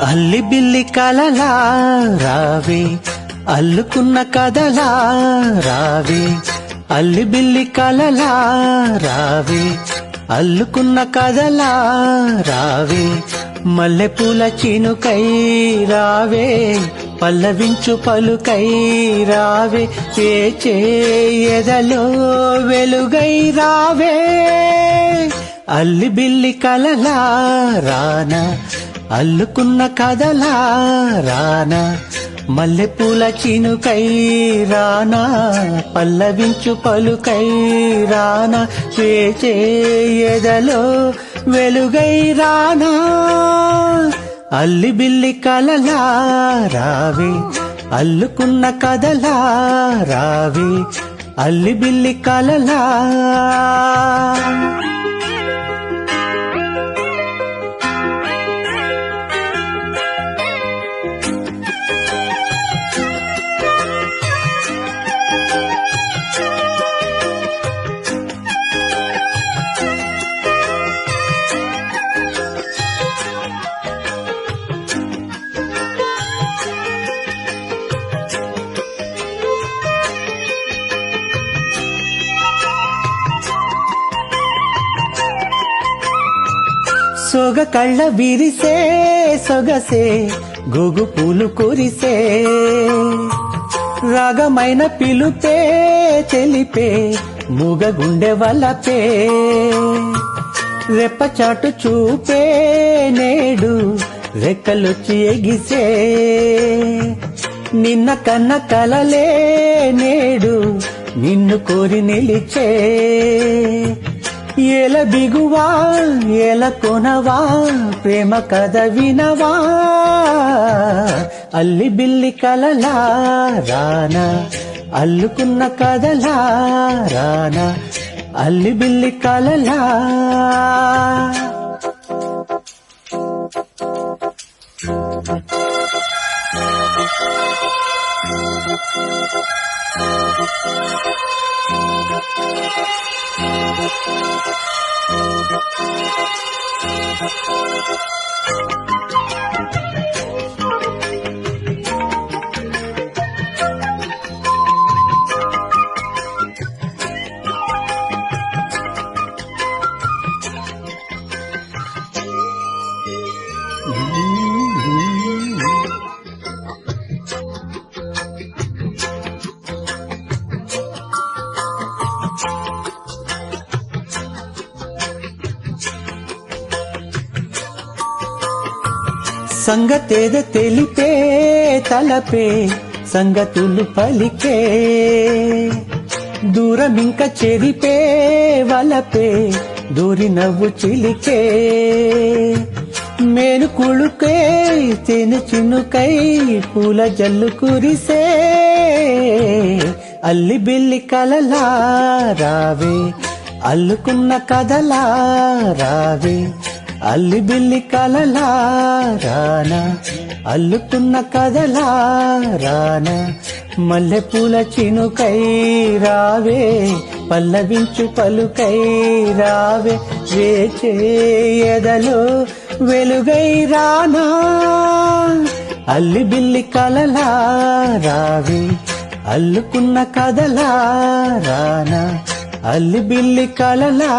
అల్లి బిల్లి కలలా రావే అల్లుకున్న కదలా రావే అల్లి బిల్లి కలలా రావే అల్లుకున్న కదలా రావే మల్లెపూల చినుకై రావే పల్లవించు పలుకై రావే ఏ చేయదలో వెలుగై రావే అల్లి బిల్లి కలలా రానా అల్లుకున్న కదలా రానా మల్లెపూల చినుకై రానా పల్లవించు పలుకై రానా చేయదలో వెలుగై రానా అల్లి బిల్లి కలలా రావే అల్లుకున్న కదలా రావే అల్లి బిల్లి కలలా సొగ కళ్ళ విరిసే సొగసే గోగు పూలు కురిసే రాగమైన పిలుపే తెలిపే మూగ గుండె వలపే రెప్పచాటు చూపే నేడు రెక్కలొచ్చి ఎగిసే నిన్న కన్న కలలే నేడు నిన్ను కోరి నిలిచే ఏల బిగువా ఏల కొనవా ప్రేమ కథ వినవా అల్లి బిల్లి కలలా రానా అల్లుకున్న కదలా రానా అల్లి బిల్లి కలలా సంగతేద తెలిపే తలపే సంగతులు పలికే దూరమింక చెరిపే వలపే దూరి నవ్వు చిలికే మేను కుళుకే తేనె చినుకై పూల జల్లు కురిసే అల్లి బిల్లి కలలా రావే అల్లుకున్న కదలా రావే అల్లి బిల్లి కలలా రానా అల్లుకున్న కదలా రానా మల్లెపూల చినుకై రావే పల్లవించు పలుకై రావే చేయదలో వెలుగై రానా అల్లి బిల్లి కలలా రావే అల్లుకున్న కదలా రానా అల్లి బిల్లి కలలా